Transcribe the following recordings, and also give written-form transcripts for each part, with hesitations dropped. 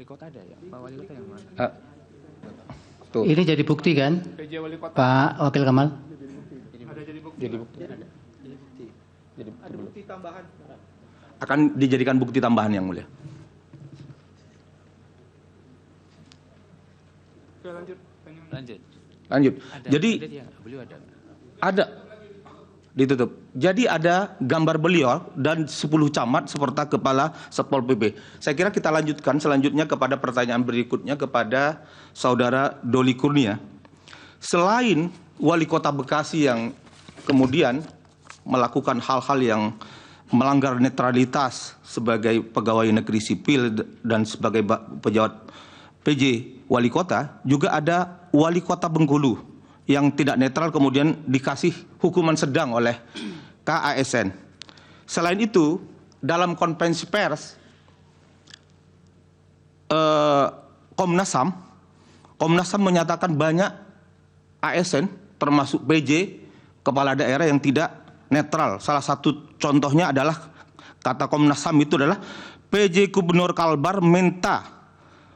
kota ada ya? Pak Wali Kota yang mana? Tuh. Ini jadi bukti kan, PJ Wali Kota. Pak Wakil Kamal? Ada jadi bukti. Jadi bukti. Ada bukti tambahan. Akan dijadikan bukti tambahan yang mulia. Oke, lanjut. Lanjut. Lanjut. Ada, Jadi ada dia, beliau ada. ada ditutup. Jadi ada gambar beliau dan 10 camat serta kepala Satpol PP. Saya kira kita lanjutkan selanjutnya kepada pertanyaan berikutnya kepada Saudara Doli Kurnia. Selain Wali Kota Bekasi yang kemudian melakukan hal-hal yang melanggar netralitas sebagai pegawai negeri sipil dan sebagai pejabat PJ Wali Kota, juga ada Wali Kota Bengkulu yang tidak netral kemudian dikasih hukuman sedang oleh KASN. Selain itu, dalam konferensi pers Komnas HAM menyatakan banyak ASN termasuk PJ kepala daerah yang tidak netral. Salah satu contohnya adalah kata Komnas HAM itu adalah PJ Gubernur Kalbar minta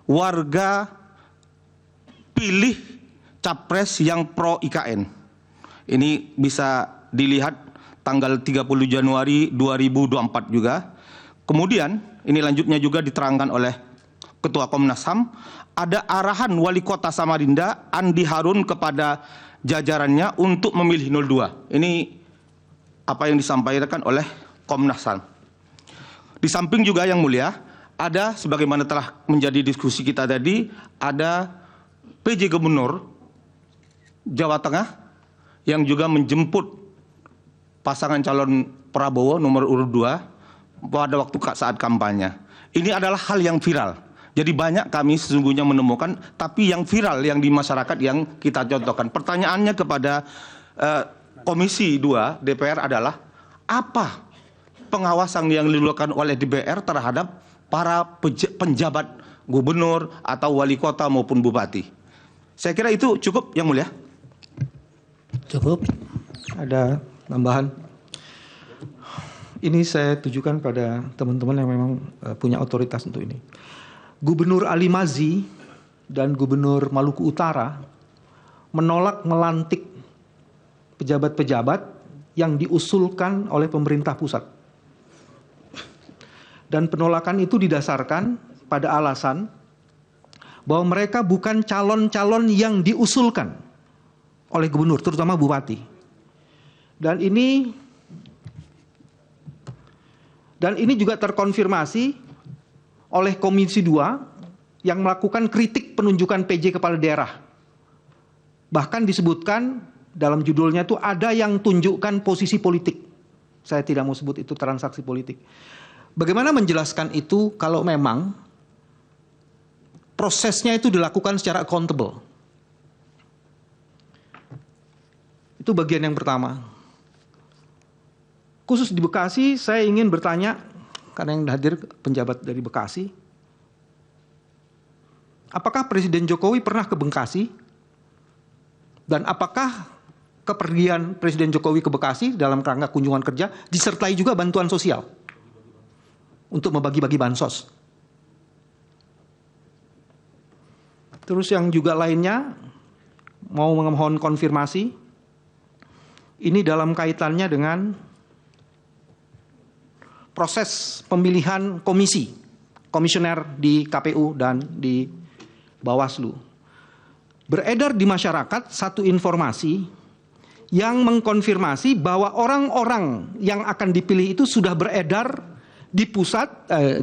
warga pilih capres yang pro IKN. Ini bisa dilihat tanggal 30 Januari 2024 juga. Kemudian ini lanjutnya juga diterangkan oleh Ketua Komnas HAM, ada arahan Wali Kota Samarinda Andi Harun kepada jajarannya untuk memilih 02. Ini apa yang disampaikan oleh Komnas HAM. Di samping juga yang mulia, ada sebagaimana telah menjadi diskusi kita tadi, ada PJ Gubernur Jawa Tengah yang juga menjemput pasangan calon Prabowo nomor urut 2 pada waktu saat kampanye. Ini adalah hal yang viral. Jadi banyak kami sesungguhnya menemukan, tapi yang viral yang di masyarakat yang kita contohkan. Pertanyaannya kepada Komisi 2 DPR adalah apa pengawasan yang dilakukan oleh DPR terhadap para penjabat gubernur atau wali kota maupun bupati. Saya kira itu cukup yang mulia. Cukup. Ada tambahan. Ini saya tujukan pada teman-teman yang memang punya otoritas untuk ini. Gubernur Ali Mazi dan Gubernur Maluku Utara menolak melantik pejabat-pejabat yang diusulkan oleh pemerintah pusat. Dan penolakan itu didasarkan pada alasan bahwa mereka bukan calon-calon yang diusulkan oleh gubernur, terutama bupati. Dan ini juga terkonfirmasi oleh Komisi 2 yang melakukan kritik penunjukan PJ kepala daerah. Bahkan disebutkan dalam judulnya itu ada yang tunjukkan posisi politik. Saya tidak mau sebut itu transaksi politik. Bagaimana menjelaskan itu kalau memang prosesnya itu dilakukan secara accountable? Itu bagian yang pertama. Khusus di Bekasi, saya ingin bertanya, karena yang hadir penjabat dari Bekasi, apakah Presiden Jokowi pernah ke Bekasi? Dan apakah kepergian Presiden Jokowi ke Bekasi dalam rangka kunjungan kerja disertai juga bantuan sosial untuk membagi-bagi bansos? Terus yang juga lainnya, mau memohon konfirmasi, ini dalam kaitannya dengan proses pemilihan komisioner di KPU dan di Bawaslu. Beredar di masyarakat satu informasi yang mengkonfirmasi bahwa orang-orang yang akan dipilih itu sudah beredar di pusat,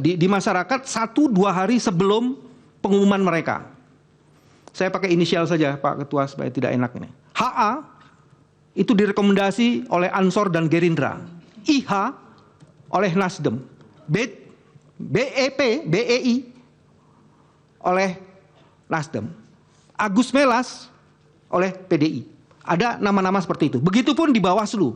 di masyarakat 1-2 hari sebelum pengumuman mereka. Saya pakai inisial saja Pak Ketua supaya tidak enak ini. HA itu direkomendasi oleh Ansor dan Gerindra. IH oleh Nasdem. BEI oleh Nasdem. Agus Melas oleh PDI. Ada nama-nama seperti itu. Begitupun di Bawaslu.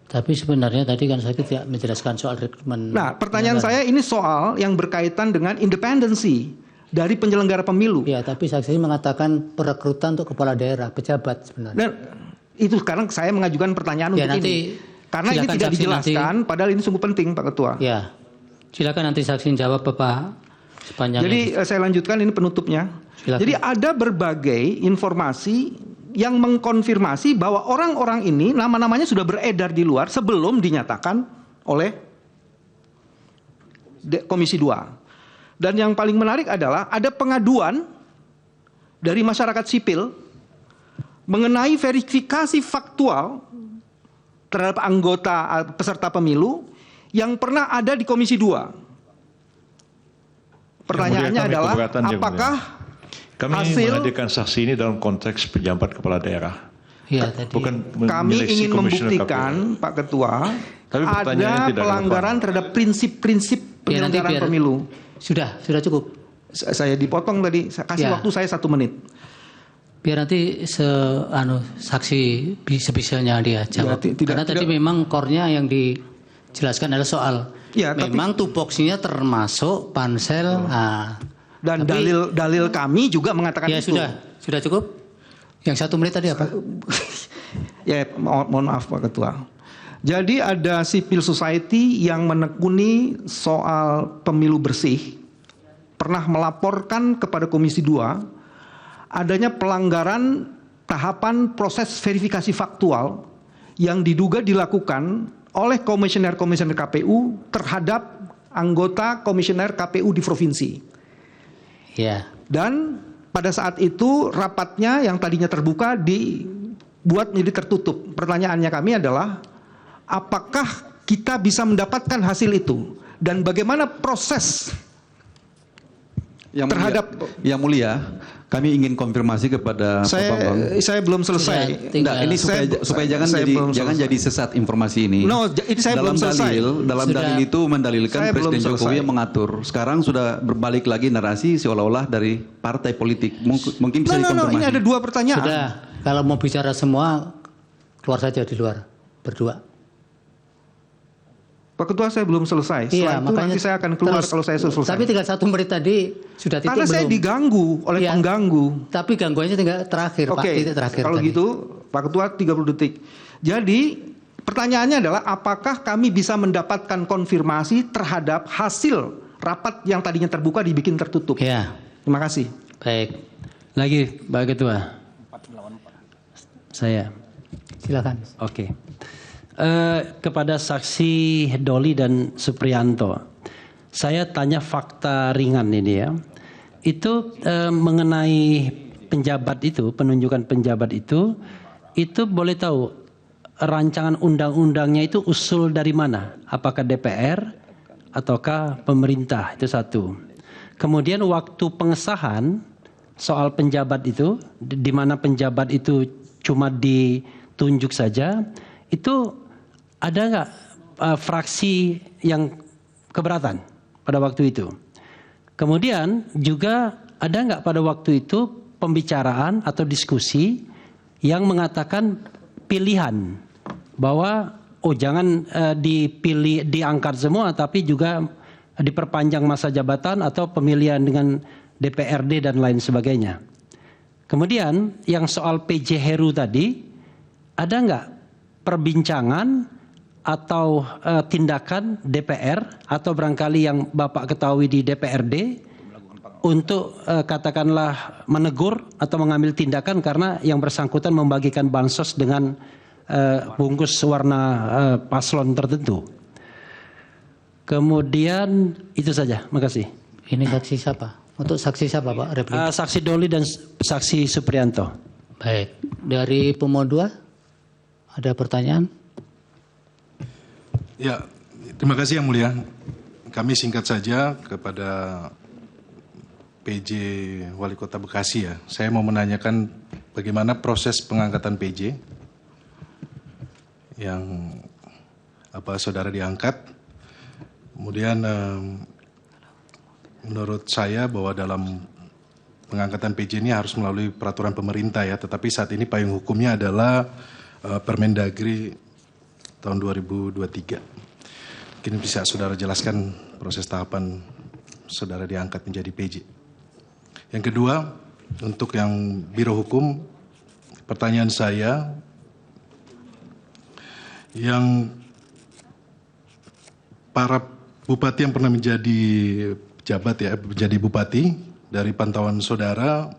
Tapi sebenarnya tadi kan saya tidak menjelaskan soal rekrutmen. Nah, pertanyaan saya ini soal yang berkaitan dengan independensi dari penyelenggara pemilu. Ya, tapi saksi mengatakan perekrutan untuk kepala daerah, pejabat sebenarnya. Dan itu sekarang saya mengajukan pertanyaan Ya, untuk nanti ini. Karena ini tidak saksi dijelaskan, padahal ini sungguh penting Pak Ketua. Ya, silakan nanti saksi jawab Bapak Sepanjang Jadi saya lanjutkan, ini penutupnya. Silakan. Jadi ada berbagai informasi yang mengkonfirmasi bahwa orang-orang ini nama-namanya sudah beredar di luar sebelum dinyatakan oleh Komisi 2. Dan yang paling menarik adalah ada pengaduan dari masyarakat sipil mengenai verifikasi faktual terhadap anggota peserta pemilu yang pernah ada di Komisi 2. Pertanyaannya adalah apakah kami menghadirkan saksi ini dalam konteks pejabat kepala daerah. Ya, tadi. Bukan kami menyeleksi ingin komisioner membuktikan, KPU. Pak Ketua, Tapi pertanyaannya ada tidak pelanggaran relevan. terhadap prinsip-prinsip Ya, nanti penyelenggaraan biar- pemilu. Sudah cukup. Saya dipotong tadi, saya kasih Ya. waktu saya 1 menit. Biar nanti saksi sebisanya dia jawab. Ya, Karena tadi memang core-nya yang dijelaskan adalah soal Ya, tapi- memang tupoksinya termasuk pansel. Dan Tapi- dalil kami juga mengatakan Ya itu. sudah cukup. Yang 1 menit tadi apa? Ya, mohon maaf Pak Ketua. Jadi ada civil society yang menekuni soal pemilu bersih, pernah melaporkan kepada Komisi 2 adanya pelanggaran tahapan proses verifikasi faktual yang diduga dilakukan oleh komisioner-komisioner KPU terhadap anggota komisioner KPU di provinsi. Ya. Dan pada saat itu rapatnya yang tadinya terbuka dibuat menjadi tertutup. Pertanyaannya kami adalah apakah kita bisa mendapatkan hasil itu dan bagaimana proses Yang mulia, kami ingin konfirmasi kepada Pak Bambang. saya belum selesai. Tinggal- Nah, ini supaya jangan jadi sesat informasi ini. No, ini saya belum selesai. Dalam Sudah. dalil itu mendalilkan Saya belum Presiden Jokowi selesai. yang mengatur. Sekarang sudah berbalik lagi narasi seolah-olah dari partai politik. Mungkin bisa No, dikonfirmasi. ini ada 2 pertanyaan. Sudah. Kalau mau bicara semua keluar saja di luar berdua. Pak Ketua, saya belum selesai. Setelah itu nanti saya akan keluar kalau saya selesai. Tapi tinggal 1 menit tadi sudah titik Karena saya belum? diganggu oleh Ya. pengganggu. Tapi gangguannya tinggal terakhir, Pak. Oke, Titik terakhir kalau tadi. gitu Pak Ketua 30 detik. Jadi pertanyaannya adalah apakah kami bisa mendapatkan konfirmasi terhadap hasil rapat yang tadinya terbuka dibikin tertutup? Ya, Terima kasih. baik. Lagi Pak Ketua. Saya. Silakan. Oke. Kepada saksi Doli dan Supriyanto, saya tanya fakta ringan ini ya. Itu mengenai penjabat itu, penunjukan penjabat itu boleh tahu rancangan undang-undangnya itu usul dari mana? Apakah DPR ataukah pemerintah? Itu satu. Kemudian waktu pengesahan soal penjabat itu, di mana penjabat itu cuma ditunjuk saja, itu ada nggak fraksi yang keberatan pada waktu itu? Kemudian juga ada nggak pada waktu itu pembicaraan atau diskusi yang mengatakan pilihan bahwa jangan dipilih diangkat semua tapi juga diperpanjang masa jabatan atau pemilihan dengan DPRD dan lain sebagainya. Kemudian yang soal PJ Heru tadi, ada nggak perbincangan atau tindakan DPR atau barangkali yang Bapak ketahui di DPRD untuk katakanlah menegur atau mengambil tindakan karena yang bersangkutan membagikan bansos dengan bungkus warna paslon tertentu. Kemudian itu saja, makasih. Ini saksi siapa? Untuk saksi siapa, Pak? Replik. Saksi Doli dan saksi Supriyanto. Baik. Dari Pemohon 2 ada pertanyaan? Ya, terima kasih Yang Mulia. Kami singkat saja kepada PJ Wali Kota Bekasi ya. Saya mau menanyakan bagaimana proses pengangkatan PJ yang saudara diangkat. Kemudian menurut saya bahwa dalam pengangkatan PJ ini harus melalui peraturan pemerintah ya. Tetapi saat ini payung hukumnya adalah Permendagri tahun 2023. Mungkin bisa saudara jelaskan proses tahapan saudara diangkat menjadi PJ. Yang kedua, untuk yang Biro Hukum, pertanyaan saya, yang para bupati yang pernah menjadi jabat ya, menjadi bupati, dari pantauan saudara,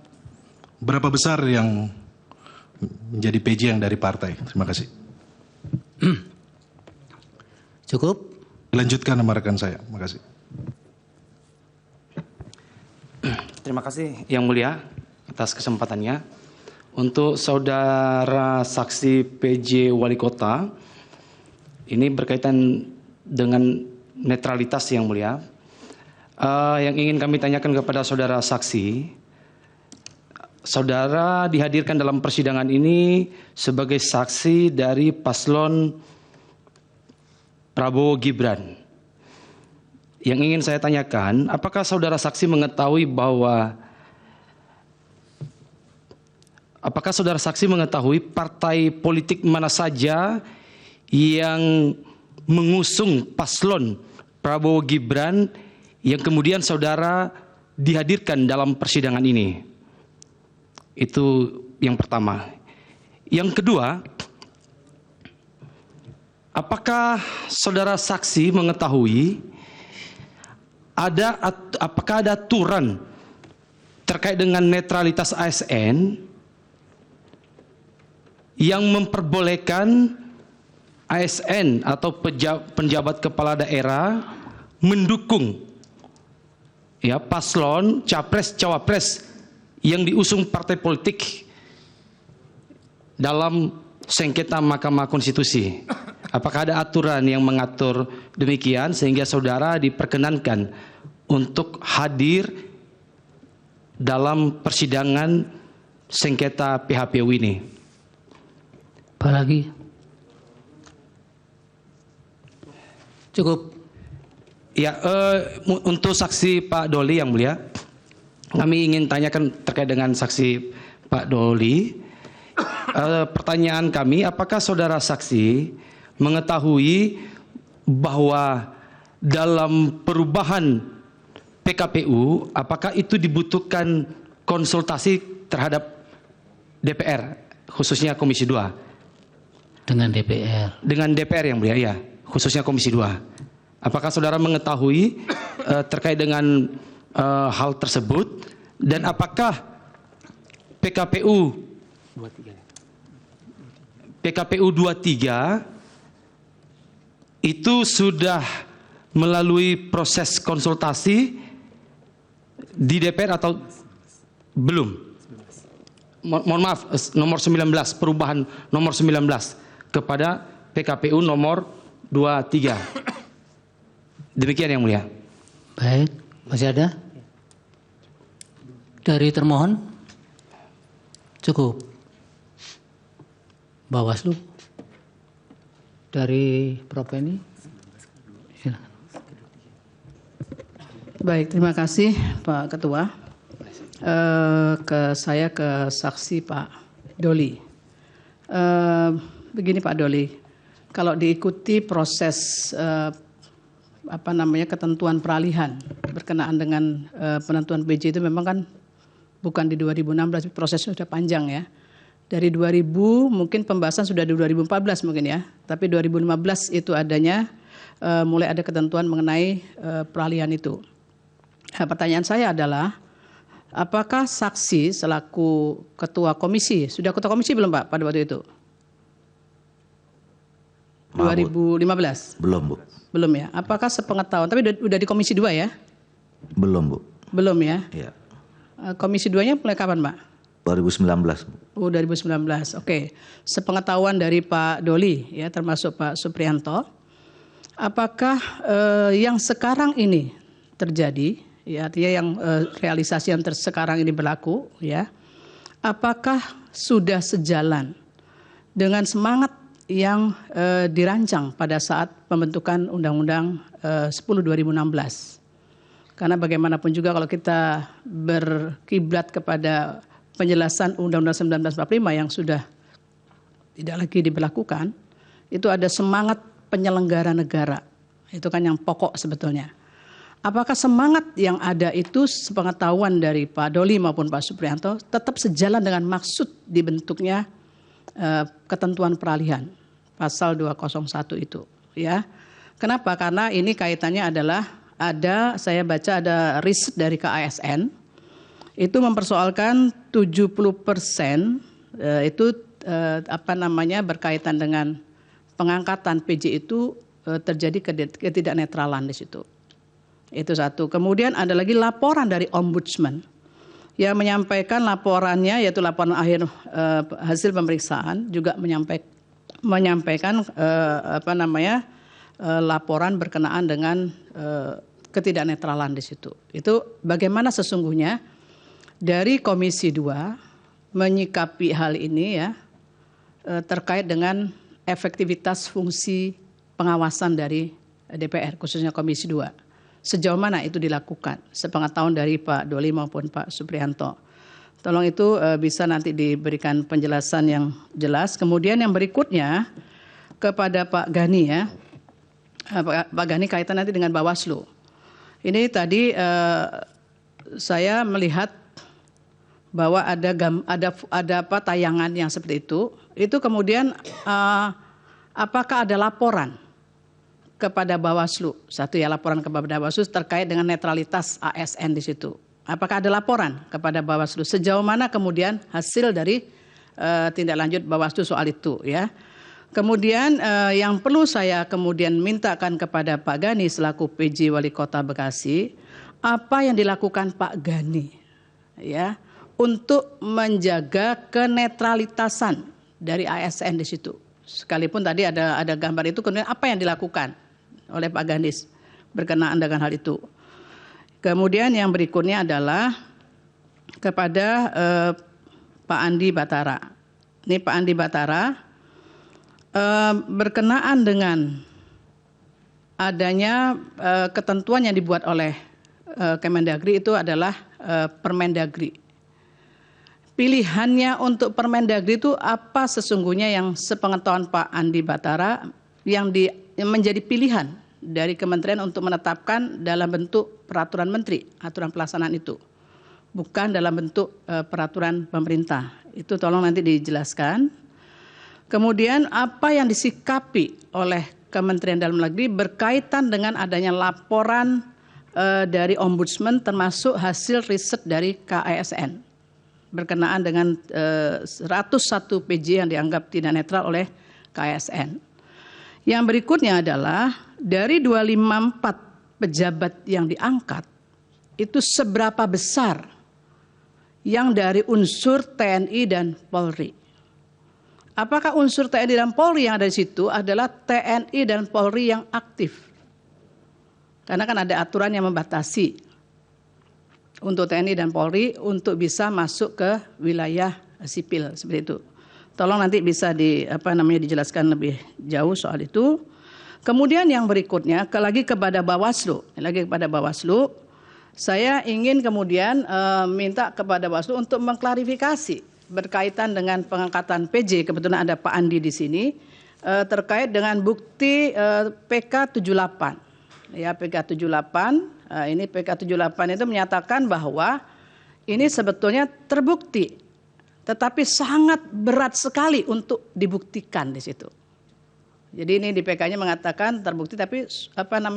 berapa besar yang menjadi PJ yang dari partai? Terima kasih. Cukup? Lanjutkan nama rekan saya. Terima kasih. Terima kasih Yang Mulia atas kesempatannya. Untuk saudara saksi PJ Wali Kota, ini berkaitan dengan netralitas Yang Mulia. Yang ingin kami tanyakan kepada saudara saksi, saudara dihadirkan dalam persidangan ini sebagai saksi dari paslon Prabowo Gibran. Yang ingin saya tanyakan, apakah saudara saksi mengetahui partai politik mana saja yang mengusung paslon Prabowo Gibran yang kemudian saudara dihadirkan dalam persidangan ini? Itu yang pertama. Yang kedua, apakah saudara saksi mengetahui apakah ada aturan terkait dengan netralitas ASN yang memperbolehkan ASN atau penjabat kepala daerah mendukung ya paslon capres cawapres yang diusung partai politik dalam sengketa Mahkamah Konstitusi? Apakah ada aturan yang mengatur demikian sehingga saudara diperkenankan untuk hadir dalam persidangan sengketa PHPU ini? Apa lagi? Cukup. Ya, untuk saksi Pak Doli Yang Mulia, kami ingin tanyakan terkait dengan saksi Pak Doli. Pertanyaan kami, apakah saudara saksi mengetahui bahwa dalam perubahan PKPU, apakah itu dibutuhkan konsultasi terhadap DPR, khususnya Komisi 2? Dengan DPR. Dengan DPR Yang Mulia, ya, khususnya Komisi 2. Apakah saudara mengetahui terkait dengan hal tersebut, dan apakah PKPU 23 itu sudah melalui proses konsultasi di DPR atau belum? Mohon maaf, nomor 19, perubahan nomor 19 kepada PKPU nomor 23. Demikian Yang Mulia. Baik, masih ada? Dari termohon? Cukup. Bawaslu? Dari Prof. Eni? Silakan. Baik, terima kasih Pak Ketua. Saya ke saksi Pak Doli. Begini Pak Doli, kalau diikuti proses ketentuan peralihan berkenaan dengan penentuan PJ itu memang kan bukan di 2016, prosesnya sudah panjang ya. Dari 2000 mungkin pembahasan sudah di 2014 mungkin ya, tapi 2015 itu adanya mulai ada ketentuan mengenai peralihan itu. Nah, pertanyaan saya adalah, apakah saksi selaku ketua komisi, sudah ketua komisi belum Pak pada waktu itu? 2015? Belum Bu. Belum ya, apakah sepengetahuan, tapi udah di komisi 2 ya? Belum Bu. Belum ya? Iya. Komisi 2-nya mulai kapan Pak? 2019 Bu. Oh 2019, oke. Sepengetahuan dari Pak Doli ya, termasuk Pak Suprianto, apakah yang sekarang ini terjadi, ya artinya yang realisasi yang sekarang ini berlaku, ya, apakah sudah sejalan dengan semangat yang dirancang pada saat pembentukan Undang-Undang 10/2016? Karena bagaimanapun juga kalau kita berkiblat kepada penjelasan Undang-Undang 1945 yang sudah tidak lagi diberlakukan, itu ada semangat penyelenggara negara. Itu kan yang pokok sebetulnya. Apakah semangat yang ada itu sepengetahuan dari Pak Doli maupun Pak Suprianto tetap sejalan dengan maksud dibentuknya ketentuan peralihan pasal 201 itu, ya? Kenapa? Karena ini kaitannya adalah saya baca ada riset dari KASN, itu mempersoalkan 70% itu berkaitan dengan pengangkatan PJ itu terjadi ketidaknetralan di situ. Itu satu. Kemudian ada lagi laporan dari Ombudsman yang menyampaikan laporannya, yaitu laporan akhir hasil pemeriksaan, juga menyampaikan laporan berkenaan dengan ketidaknetralan di situ. Itu bagaimana sesungguhnya dari Komisi 2 menyikapi hal ini ya, terkait dengan efektivitas fungsi pengawasan dari DPR, khususnya Komisi 2. Sejauh mana itu dilakukan, sepengetahuan dari Pak Doli maupun Pak Suprianto. Tolong itu bisa nanti diberikan penjelasan yang jelas. Kemudian yang berikutnya kepada Pak Gani ya, Pak Gani kaitan nanti dengan Bawaslu. Ini tadi saya melihat bahwa ada tayangan yang seperti itu kemudian apakah ada laporan kepada Bawaslu? Satu ya, laporan kepada Bawaslu terkait dengan netralitas ASN di situ. Apakah ada laporan kepada Bawaslu? Sejauh mana kemudian hasil dari tindak lanjut Bawaslu soal itu ya? Kemudian yang perlu saya kemudian mintakan kepada Pak Gani selaku PJ Wali Kota Bekasi, apa yang dilakukan Pak Gani ya untuk menjaga kenetralitasan dari ASN di situ? Sekalipun tadi ada gambar itu, kemudian apa yang dilakukan oleh Pak Ganis berkenaan dengan hal itu. Kemudian yang berikutnya adalah kepada Pak Andi Batara. Ini Pak Andi Batara berkenaan dengan adanya ketentuan yang dibuat oleh Kemendagri itu adalah Permendagri. Pilihannya untuk Permendagri itu apa sesungguhnya yang sepengetahuan Pak Andi Batara yang menjadi pilihan dari kementerian untuk menetapkan dalam bentuk peraturan menteri, aturan pelaksanaan itu, bukan dalam bentuk peraturan pemerintah. Itu tolong nanti dijelaskan. Kemudian apa yang disikapi oleh Kementerian Dalam Negeri berkaitan dengan adanya laporan dari Ombudsman termasuk hasil riset dari KASN berkenaan dengan 101 PJ yang dianggap tidak netral oleh KASN. Yang berikutnya adalah dari 254 pejabat yang diangkat, itu seberapa besar yang dari unsur TNI dan Polri? Apakah unsur TNI dan Polri yang ada di situ adalah TNI dan Polri yang aktif? Karena kan ada aturan yang membatasi untuk TNI dan Polri untuk bisa masuk ke wilayah sipil seperti itu. Tolong nanti bisa dijelaskan lebih jauh soal itu. Kemudian yang berikutnya lagi kepada Bawaslu. Saya ingin kemudian minta kepada Bawaslu untuk mengklarifikasi berkaitan dengan pengangkatan PJ. Kebetulan ada Pak Andi di sini terkait dengan bukti PK78. Ya, PK78. Ini PK78 itu menyatakan bahwa ini sebetulnya terbukti, tetapi sangat berat sekali untuk dibuktikan di situ. Jadi ini di PK-nya mengatakan terbukti, tapi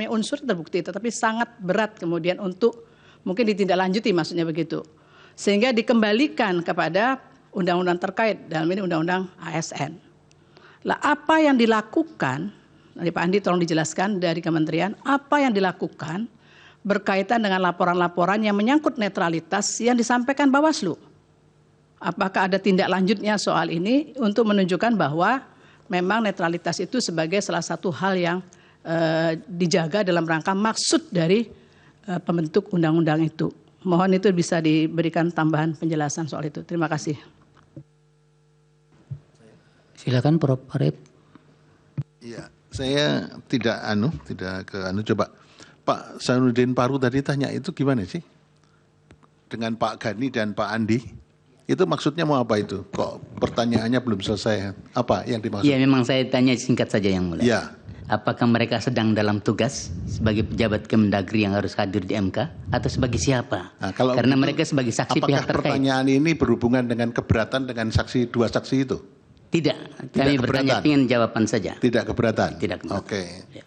unsur terbukti, tetapi sangat berat kemudian untuk mungkin ditindaklanjuti, maksudnya begitu. Sehingga dikembalikan kepada undang-undang terkait, dalam ini undang-undang ASN. Lah apa yang dilakukan, dari Pak Andi tolong dijelaskan dari kementerian, apa yang dilakukan berkaitan dengan laporan-laporan yang menyangkut netralitas yang disampaikan Bawaslu. Apakah ada tindak lanjutnya soal ini untuk menunjukkan bahwa memang netralitas itu sebagai salah satu hal yang dijaga dalam rangka maksud dari pembentuk undang-undang itu. Mohon itu bisa diberikan tambahan penjelasan soal itu. Terima kasih. Silakan Prof. Arif. Iya, saya tidak coba. Pak Zainuddin Paru tadi tanya itu gimana sih? Dengan Pak Gani dan Pak Andi? Itu maksudnya mau apa itu? Kok pertanyaannya belum selesai? Apa yang dimaksud? Iya, memang saya tanya singkat saja yang mulia. Iya. Apakah mereka sedang dalam tugas sebagai pejabat Kemendagri yang harus hadir di MK atau sebagai siapa? Nah, kalau karena begitu, mereka sebagai saksi pihak terkait. Apakah pertanyaan ini berhubungan dengan keberatan dengan dua saksi itu? Tidak, kami bertanya ingin jawaban saja. Tidak keberatan? Tidak keberatan. Oke. Ya.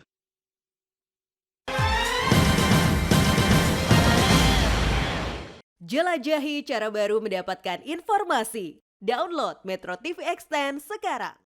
Jelajahi cara baru mendapatkan informasi. Download Metro TV Extend sekarang.